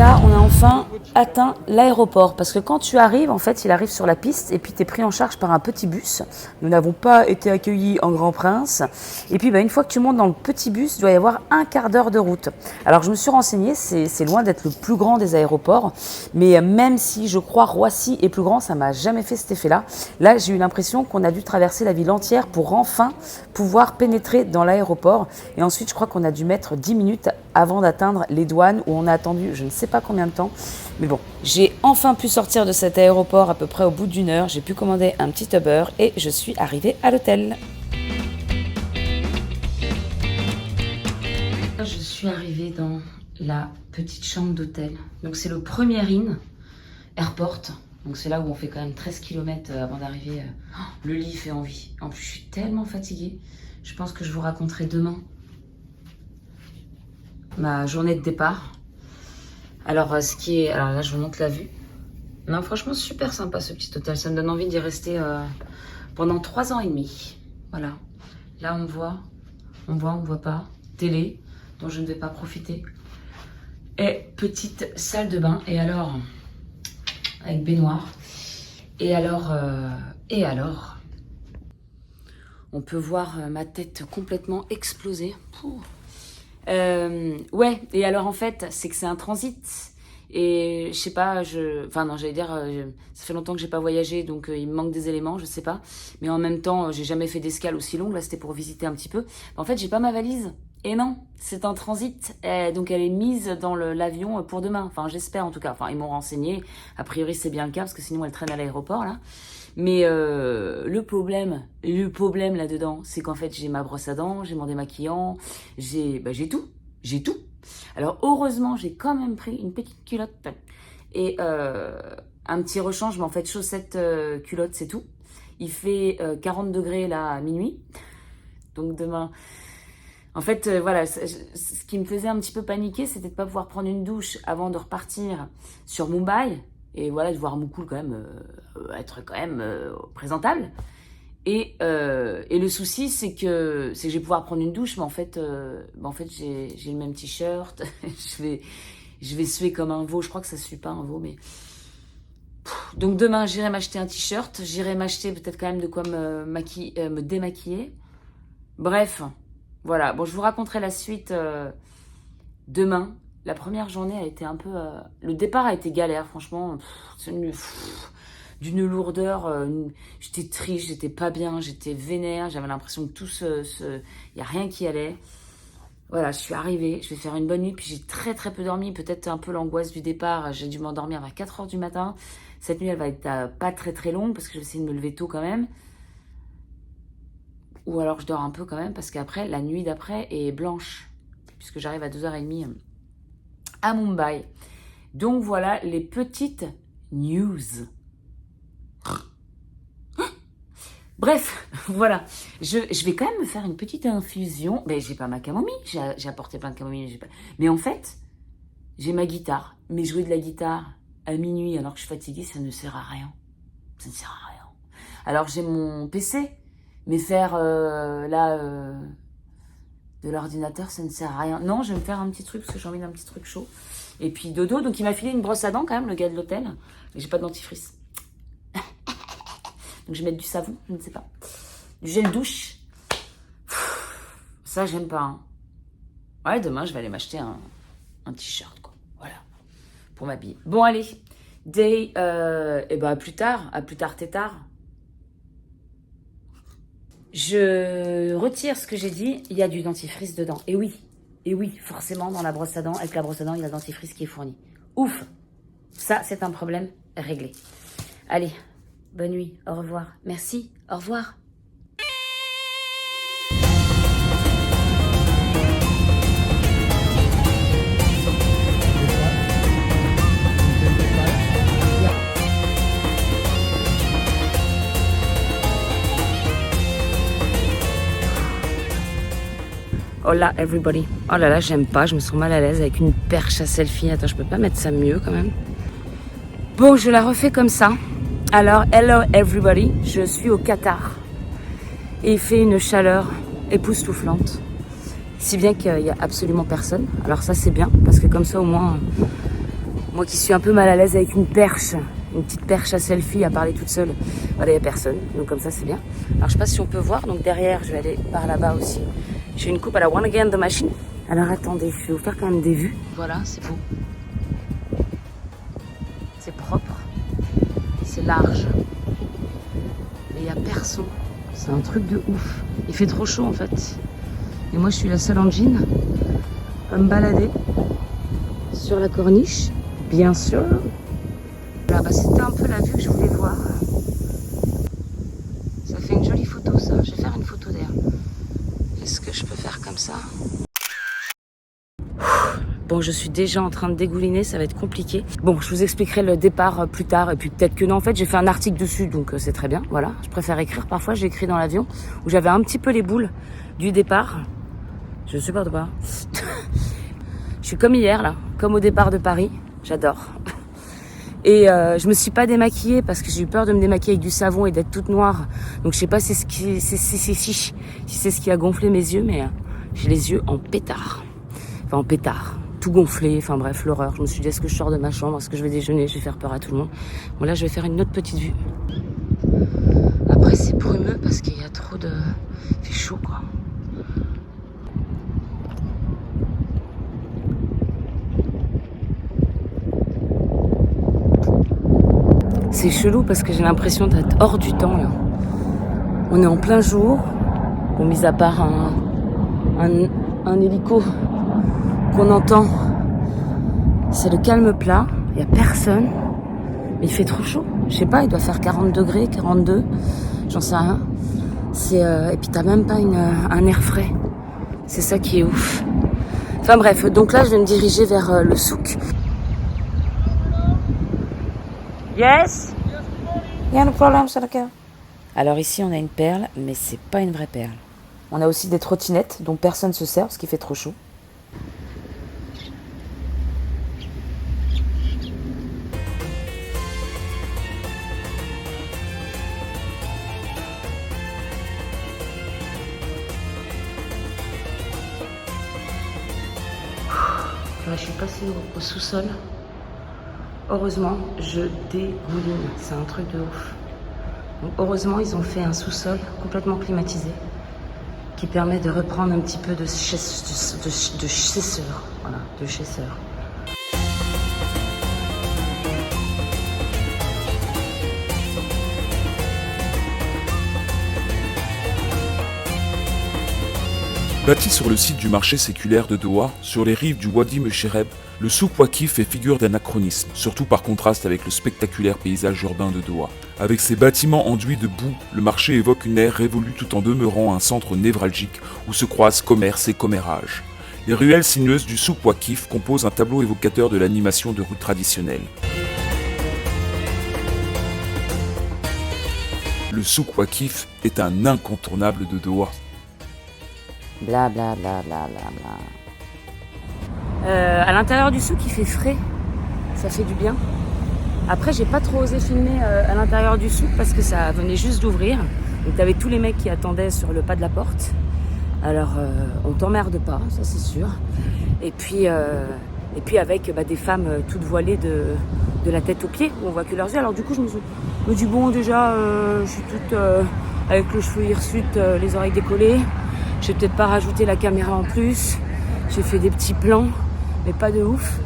Léa, on a enfin atteint l'aéroport. Parce que quand tu arrives, en fait, il arrive sur la piste et puis tu es pris en charge par un petit bus. Nous n'avons pas été accueillis en Grand Prince. Et puis, une fois que tu montes dans le petit bus, il doit y avoir un quart d'heure de route. Alors, je me suis renseignée, c'est loin d'être le plus grand des aéroports. Mais même si, je crois, Roissy est plus grand, ça m'a jamais fait cet effet-là. Là, j'ai eu l'impression qu'on a dû traverser la ville entière pour enfin pouvoir pénétrer dans l'aéroport. Et ensuite, je crois qu'on a dû mettre 10 minutes avant d'atteindre les douanes où on a attendu je ne sais pas combien de temps. Mais bon, j'ai enfin pu sortir de cet aéroport à peu près au bout d'une heure. J'ai pu commander un petit Uber et je suis arrivée à l'hôtel. Je suis arrivée dans la petite chambre d'hôtel. Donc c'est le premier in airport. Donc c'est là où on fait quand même 13 km avant d'arriver. Le lit fait envie. En plus, je suis tellement fatiguée. Je pense que je vous raconterai demain ma journée de départ. Alors là, je vous montre la vue. Non, franchement, super sympa ce petit hôtel. Ça me donne envie d'y rester pendant 3 ans et demi. Voilà. Là, on voit pas. Télé, dont je ne vais pas profiter. Et petite salle de bain. Et alors, avec baignoire. Et alors, on peut voir ma tête complètement exploser. Ouais, et alors en fait, c'est que c'est un transit. Et je sais pas, j'allais dire, ça fait longtemps que j'ai pas voyagé, donc il me manque des éléments, je sais pas. Mais en même temps, j'ai jamais fait d'escale aussi longue, là c'était pour visiter un petit peu. En fait, j'ai pas ma valise. Et non, c'est un transit, donc elle est mise dans l'avion pour demain. Enfin, j'espère en tout cas. Enfin, ils m'ont renseigné. A priori, c'est bien le cas, parce que sinon elle traîne à l'aéroport, là. Mais le problème là-dedans, c'est qu'en fait, j'ai ma brosse à dents, j'ai mon démaquillant, j'ai tout. Alors, heureusement, j'ai quand même pris une petite culotte et un petit rechange, mais en fait, chaussettes, culotte, c'est tout. Il fait 40 degrés, là, à minuit. Donc, demain... En fait, voilà, ce qui me faisait un petit peu paniquer, c'était de pas pouvoir prendre une douche avant de repartir sur Mumbai. Et voilà, de voir Mukul quand même être quand même présentable. Et le souci, c'est que je vais pouvoir prendre une douche, mais en fait j'ai le même t-shirt. je vais suer comme un veau. Je crois que ça suit pas un veau, mais... Donc demain, j'irai m'acheter un t-shirt. J'irai m'acheter peut-être quand même de quoi me démaquiller. Bref, voilà. Bon, je vous raconterai la suite demain. La première journée a été un peu... le départ a été galère, franchement. D'une lourdeur. J'étais triste, j'étais pas bien, j'étais vénère. J'avais l'impression que y a rien qui allait. Voilà, je suis arrivée, je vais faire une bonne nuit. Puis j'ai très très peu dormi. Peut-être un peu l'angoisse du départ. J'ai dû m'endormir vers 4h du matin. Cette nuit, elle va être pas très très longue parce que je vais essayer de me lever tôt quand même. Ou alors je dors un peu quand même parce qu'après, la nuit d'après est blanche. Puisque j'arrive à 2h30 à Mumbai. Donc voilà les petites news. Bref, voilà. Je vais quand même me faire une petite infusion. Mais j'ai pas ma camomille. J'ai apporté plein de camomille. Mais en fait, j'ai ma guitare. Mais jouer de la guitare à minuit alors que je suis fatiguée, ça ne sert à rien. Ça ne sert à rien. Alors j'ai mon PC. Mais faire de l'ordinateur, ça ne sert à rien. Non, je vais me faire un petit truc parce que j'ai envie d'un petit truc chaud. Et puis dodo, donc il m'a filé une brosse à dents quand même, le gars de l'hôtel. Mais j'ai pas de dentifrice. Donc je vais mettre du savon, je ne sais pas. Du gel douche. Ça, j'aime pas. Hein. Ouais, demain, je vais aller m'acheter un t-shirt, quoi. Voilà. Pour m'habiller. Bon, allez. À plus tard, tétard. Je retire ce que j'ai dit. Il y a du dentifrice dedans. Et oui, forcément, dans la brosse à dents, avec la brosse à dents, il y a le dentifrice qui est fourni. Ouf. Ça, c'est un problème réglé. Allez. Bonne nuit, au revoir. Merci, au revoir. Hola everybody. Oh là là, j'aime pas, je me sens mal à l'aise avec une perche à selfie. Attends, je peux pas mettre ça mieux quand même. Bon, je la refais comme ça. Alors, hello everybody, je suis au Qatar et il fait une chaleur époustouflante, si bien qu'il n'y a absolument personne. Alors ça c'est bien, parce que comme ça au moins Moi qui suis un peu mal à l'aise avec une perche, une petite perche à selfie à parler toute seule. Voilà, il n'y a personne, donc comme ça c'est bien. Alors je sais pas si on peut voir, donc derrière je vais aller par là-bas aussi. J'ai une coupe à la One Again de machine. Alors attendez, je vais vous faire quand même des vues. Voilà, c'est beau. C'est propre. C'est large. Et il n'y a personne. C'est un truc de ouf. Il fait trop chaud en fait. Et moi je suis la seule en jean à me balader sur la corniche, bien sûr. Voilà, bah, c'était un peu la vue que je voulais voir. Ça fait une jolie photo ça. Je vais faire une photo d'air. Est-ce que je peux faire comme ça? Bon, je suis déjà en train de dégouliner, ça va être compliqué. Bon, je vous expliquerai le départ plus tard, et puis peut-être que non. En fait, j'ai fait un article dessus, donc c'est très bien, voilà. Je préfère écrire, parfois j'ai écrit dans l'avion, où j'avais un petit peu les boules du départ. Je supporte pas. Je suis comme hier, là, comme au départ de Paris, j'adore. Et je me suis pas démaquillée, parce que j'ai eu peur de me démaquiller avec du savon et d'être toute noire. Donc je sais pas si c'est ce qui a gonflé mes yeux, mais j'ai les yeux en pétard. Enfin, en pétard. Tout gonflé, enfin bref, l'horreur. Je me suis dit, est-ce que je sors de ma chambre, est-ce que je vais déjeuner, je vais faire peur à tout le monde. Bon là, je vais faire une autre petite vue. Après, c'est brumeux parce qu'il y a trop de... Il fait chaud, quoi. C'est chelou parce que j'ai l'impression d'être hors du temps, là. On est en plein jour. Bon, mis à part un hélico qu'on entend, c'est le calme plat, il n'y a personne, mais il fait trop chaud, je sais pas, il doit faire 40 degrés, 42, j'en sais rien. Et puis t'as même pas un air frais, c'est ça qui est ouf. Enfin bref, donc là je vais me diriger vers le souk. Yes? Yeah, no problem, c'est ok. Alors ici on a une perle, mais c'est pas une vraie perle. On a aussi des trottinettes dont personne se sert parce qu'il fait trop chaud. Je suis passée au sous-sol. Heureusement, je dégouline. C'est un truc de ouf. Donc, heureusement, ils ont fait un sous-sol complètement climatisé qui permet de reprendre un petit peu de chasseur. Voilà, de chasseur. Bâti sur le site du marché séculaire de Doha, sur les rives du Wadi Meshereb, le souk Waqif fait figure d'anachronisme, surtout par contraste avec le spectaculaire paysage urbain de Doha. Avec ses bâtiments enduits de boue, le marché évoque une ère révolue tout en demeurant un centre névralgique où se croisent commerce et commérage. Les ruelles sinueuses du souk Waqif composent un tableau évocateur de l'animation de rue traditionnelle. Le souk Waqif est un incontournable de Doha. Bla bla bla bla bla bla. À l'intérieur du souk, il fait frais. Ça fait du bien. Après, j'ai pas trop osé filmer à l'intérieur du souk parce que ça venait juste d'ouvrir. Donc t'avais tous les mecs qui attendaient sur le pas de la porte. Alors, on t'emmerde pas, ça c'est sûr. Et puis avec des femmes toutes voilées de la tête aux pieds, où on voit que leurs yeux. Alors du coup, je me dis bon, déjà, je suis toute avec le cheveu hirsute, les oreilles décollées. Je vais peut-être pas rajouter la caméra en plus. J'ai fait des petits plans, mais pas de ouf.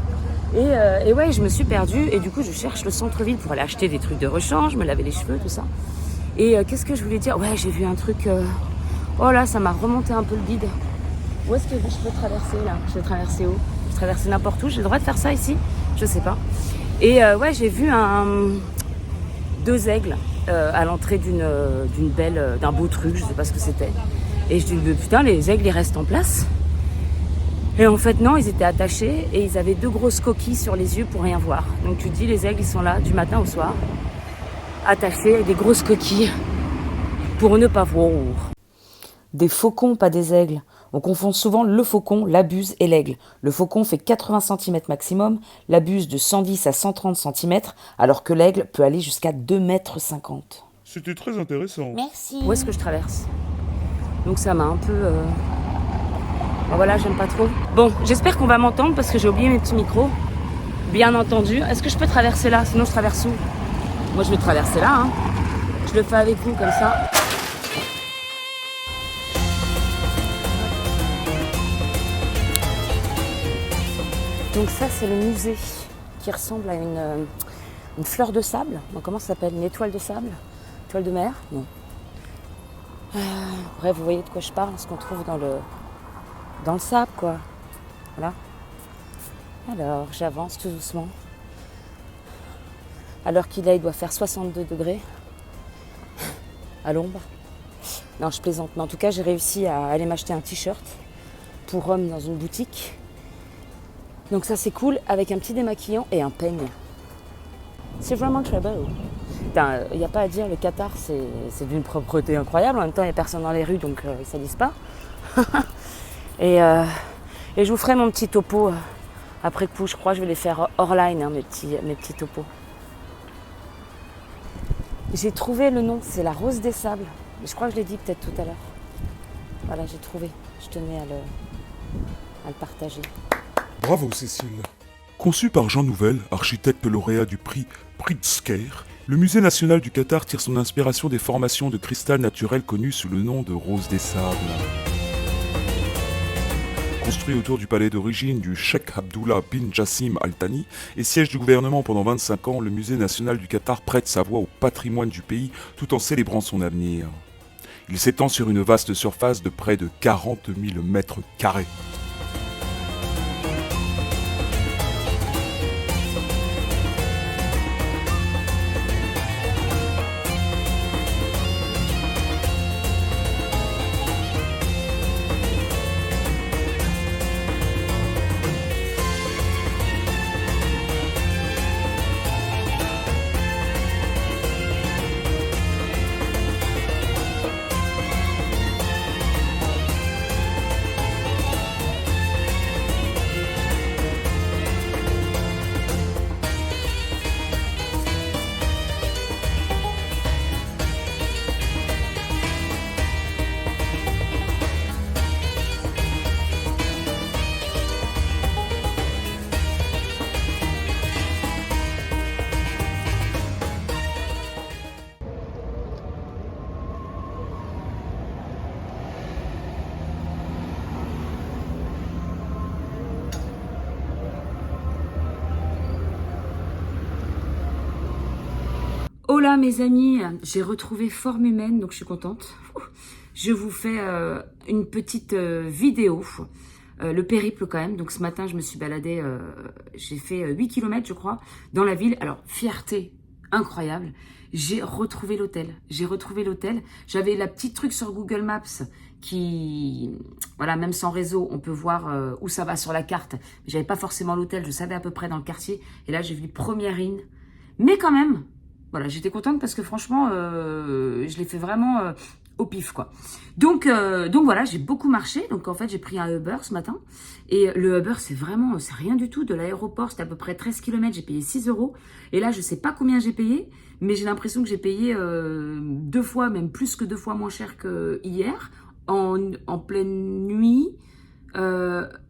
Et ouais, je me suis perdue. Et du coup, je cherche le centre-ville pour aller acheter des trucs de rechange, me laver les cheveux, tout ça. Et qu'est-ce que je voulais dire? Ouais, j'ai vu un truc... Oh là, ça m'a remonté un peu le bide. Où est-ce que je peux traverser, là? Je vais traverser où? Je vais traverser n'importe où. J'ai le droit de faire ça ici? Je sais pas. Et ouais, j'ai vu deux aigles à l'entrée d'un beau truc. Je sais pas ce que c'était. Et je dis, putain, les aigles, ils restent en place. Et en fait, non, ils étaient attachés et ils avaient deux grosses coquilles sur les yeux pour rien voir. Donc tu te dis, les aigles, ils sont là du matin au soir, attachés avec des grosses coquilles pour ne pas voir. Des faucons, pas des aigles. On confond souvent le faucon, la buse et l'aigle. Le faucon fait 80 cm maximum, la buse de 110 à 130 cm, alors que l'aigle peut aller jusqu'à 2,50 m. C'était très intéressant. Merci. Où est-ce que je traverse? Donc ça m'a un peu... Bon, voilà, j'aime pas trop. Bon, j'espère qu'on va m'entendre parce que j'ai oublié mes petits micros. bien entendu. Est-ce que je peux traverser là? Sinon, je traverse où? Moi, je vais traverser là. Hein. Je le fais avec vous, comme ça. Donc ça, c'est le musée qui ressemble à une fleur de sable. Donc, comment ça s'appelle? Une étoile de sable? Étoile de mer? Non. Bref, vous voyez de quoi je parle, ce qu'on trouve dans le sable, quoi. Voilà. Alors, j'avance tout doucement. Alors qu'il il doit faire 62 degrés à l'ombre. Non, je plaisante. Mais en tout cas, j'ai réussi à aller m'acheter un t-shirt pour homme dans une boutique. Donc ça, c'est cool, avec un petit démaquillant et un peigne. C'est vraiment très beau. Il n'y a pas à dire, le Qatar, c'est d'une propreté incroyable. En même temps, il n'y a personne dans les rues, donc ils ne salissent pas. et je vous ferai mon petit topo après coup. Je crois que je vais les faire hors line, hein, mes petits topos. J'ai trouvé le nom, c'est la Rose des Sables. Je crois que je l'ai dit peut-être tout à l'heure. Voilà, j'ai trouvé. Je tenais à le partager. Bravo Cécile. Conçu par Jean Nouvel, architecte lauréat du prix Pritzker, le Musée national du Qatar tire son inspiration des formations de cristal naturel connues sous le nom de Rose des Sables. Construit autour du palais d'origine du Cheikh Abdullah bin Jassim Al Thani et siège du gouvernement pendant 25 ans, le Musée national du Qatar prête sa voix au patrimoine du pays tout en célébrant son avenir. Il s'étend sur une vaste surface de près de 40 000 mètres carrés. Hola mes amis, j'ai retrouvé forme humaine, donc je suis contente. Je vous fais une petite vidéo, le périple quand même. Donc ce matin, je me suis baladée, j'ai fait 8 km je crois, dans la ville. Alors, fierté incroyable, j'ai retrouvé l'hôtel. J'avais la petite truc sur Google Maps qui, voilà, même sans réseau, on peut voir où ça va sur la carte. J'avais pas forcément l'hôtel, je savais à peu près dans le quartier. Et là, j'ai vu première in, mais quand même... Voilà, j'étais contente parce que franchement, je l'ai fait vraiment au pif, quoi. Donc voilà, j'ai beaucoup marché. Donc en fait, j'ai pris un Uber ce matin. Et le Uber, c'est rien du tout. De l'aéroport, c'était à peu près 13 km. J'ai payé 6 €. Et là, je sais pas combien j'ai payé. Mais j'ai l'impression que j'ai payé 2 fois, même plus que 2 fois moins cher que hier. En pleine nuit.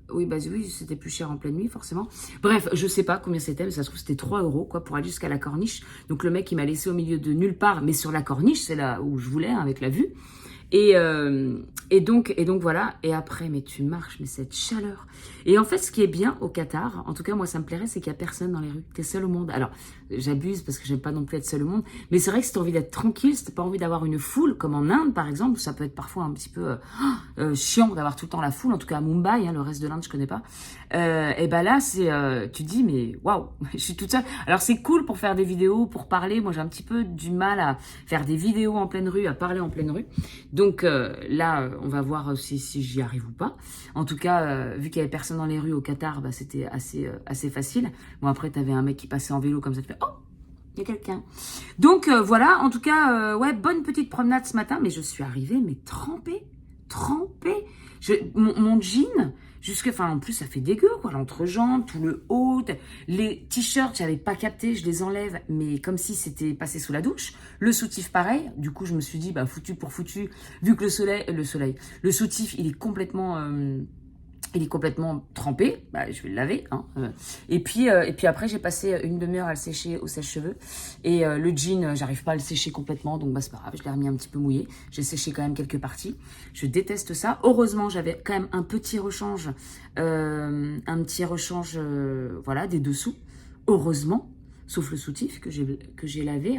Oui, c'était plus cher en pleine nuit, forcément. Bref, je sais pas combien c'était, mais ça se trouve, c'était 3 €, quoi, pour aller jusqu'à la corniche. Donc, le mec, il m'a laissé au milieu de nulle part, mais sur la corniche, c'est là où je voulais, hein, avec la vue. Et donc, voilà. Et après, mais tu marches, mais cette chaleur. Et en fait, ce qui est bien au Qatar, en tout cas, moi, ça me plairait, c'est qu'il n'y a personne dans les rues. T'es seul au monde. Alors, j'abuse parce que j'aime pas non plus être seul au monde. Mais c'est vrai que si t'as envie d'être tranquille, si t'as pas envie d'avoir une foule, comme en Inde, par exemple, où ça peut être parfois un petit peu chiant d'avoir tout le temps la foule. En tout cas, à Mumbai, hein, le reste de l'Inde, je connais pas. Et ben là, tu te dis, mais waouh, je suis toute seule. Alors, c'est cool pour faire des vidéos, pour parler. Moi, j'ai un petit peu du mal à faire des vidéos en pleine rue, à parler en pleine rue. Donc là, on va voir si j'y arrive ou pas. En tout cas, vu qu'il y avait personne dans les rues au Qatar, bah, c'était assez facile. Bon, après, t'avais un mec qui passait en vélo comme ça, tu fais « Oh, il y a quelqu'un ». Donc voilà, en tout cas, ouais, bonne petite promenade ce matin. Mais je suis arrivée, mais trempée. Mon jean... Enfin, en plus, ça fait dégueu, quoi. L'entrejambe, tout le haut, les t-shirts, j'avais pas capté, je les enlève, mais comme si c'était passé sous la douche. Le soutif, pareil. Du coup, je me suis dit, bah, foutu pour foutu, vu que le soutif, il est complètement Il est complètement trempé, bah, je vais le laver. Hein. Et puis après, j'ai passé une demi-heure à le sécher au sèche-cheveux. Et le jean, j'arrive pas à le sécher complètement, donc bah, c'est pas grave, je l'ai remis un petit peu mouillé. J'ai séché quand même quelques parties. Je déteste ça. Heureusement, j'avais quand même un petit rechange, voilà, des dessous. Heureusement, sauf le soutif que j'ai lavé.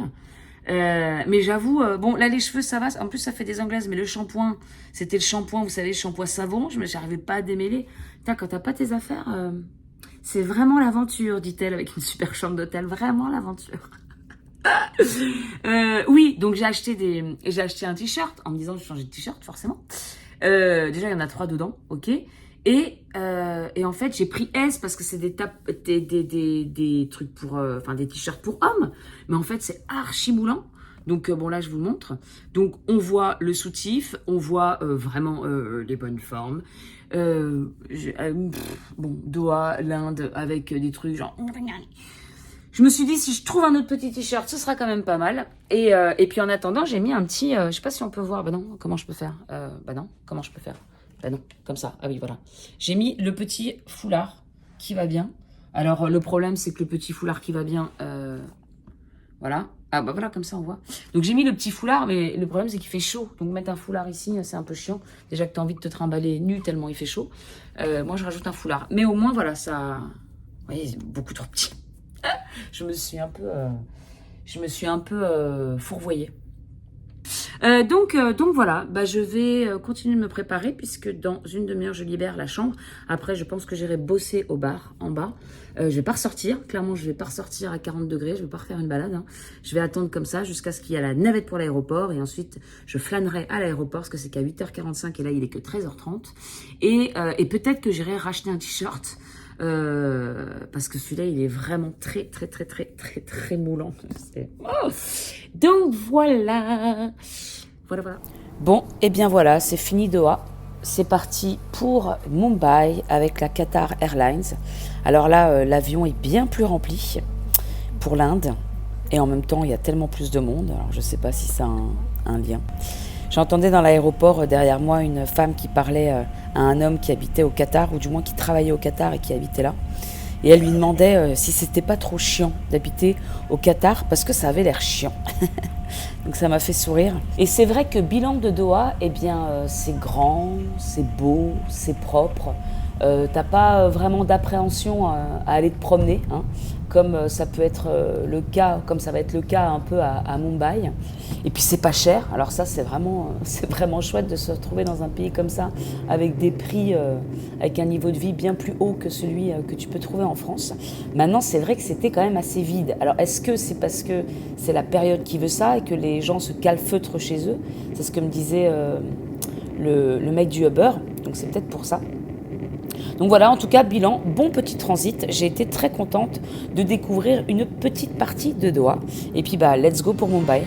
Mais j'avoue, bon, là, les cheveux, ça va. En plus, ça fait des anglaises. Mais le shampoing, c'était le shampoing, vous savez, le shampoing savon. J'arrivais pas à démêler. Putain, quand t'as pas tes affaires, c'est vraiment l'aventure, dit-elle, avec une super chambre d'hôtel. Vraiment l'aventure. Oui, donc j'ai acheté un t-shirt en me disant je changeais de t-shirt, forcément. Déjà, il y en a 3 dedans, ok. Et en fait, j'ai pris S parce que c'est des trucs pour, enfin des t-shirts pour hommes. Mais en fait, c'est archi moulant. Donc bon, là, je vous le montre. Donc, on voit le soutif, on voit vraiment les bonnes formes. Bon, Doha, l'Inde, avec des trucs genre. Je me suis dit, si je trouve un autre petit t-shirt, ce sera quand même pas mal. Et puis en attendant, j'ai mis un petit, je sais pas si on peut voir. Bah non, comment je peux faire bah non, comment je peux faire? Bah non, comme ça. Ah oui, voilà. J'ai mis le petit foulard qui va bien. Alors, le problème, c'est que le petit foulard qui va bien, voilà. Ah bah voilà, comme ça, on voit. Donc, j'ai mis le petit foulard, mais le problème, c'est qu'il fait chaud. Donc, mettre un foulard ici, c'est un peu chiant. Déjà que tu as envie de te trimballer nu tellement il fait chaud. Moi, je rajoute un foulard. Mais au moins, voilà, ça... Vous voyez, c'est beaucoup trop petit. Je me suis un peu fourvoyée. Donc voilà, bah, je vais continuer de me préparer puisque dans une demi-heure, je libère la chambre. Après, je pense que j'irai bosser au bar en bas. Je vais pas ressortir. Clairement, je vais pas ressortir à 40 degrés. Je vais pas refaire une balade. Hein. Je vais attendre comme ça jusqu'à ce qu'il y ait la navette pour l'aéroport. Et ensuite, je flânerai à l'aéroport parce que c'est qu'à 8h45 et là, il est que 13h30. Et peut-être que j'irai racheter un t-shirt. Parce que celui-là, il est vraiment très moulant. Oh, donc voilà. Voilà. Bon, et bien voilà, c'est fini Doha. C'est parti pour Mumbai avec la Qatar Airlines. Alors là, l'avion est bien plus rempli pour l'Inde. Et en même temps, il y a tellement plus de monde. Alors je ne sais pas si ça a un lien. J'entendais dans l'aéroport derrière moi une femme qui parlait à un homme qui habitait au Qatar, ou du moins qui travaillait au Qatar et qui habitait là. Et elle lui demandait si c'était pas trop chiant d'habiter au Qatar parce que ça avait l'air chiant. Donc ça m'a fait sourire. Et c'est vrai que bilan de Doha, eh bien c'est grand, c'est beau, c'est propre. T'as pas vraiment d'appréhension à aller te promener, hein, comme ça peut être le cas, comme ça va être le cas un peu à Mumbai. Et puis c'est pas cher. Alors ça c'est vraiment chouette de se retrouver dans un pays comme ça avec des prix, avec un niveau de vie bien plus haut que celui que tu peux trouver en France. Maintenant c'est vrai que c'était quand même assez vide. Alors est-ce que c'est parce que c'est la période qui veut ça et que les gens se calfeutrent chez eux? C'est ce que me disait le mec du Uber. Donc c'est peut-être pour ça. Donc voilà, en tout cas, bilan, bon petit transit. J'ai été très contente de découvrir une petite partie de Doha. Et puis, bah, let's go pour Mumbai.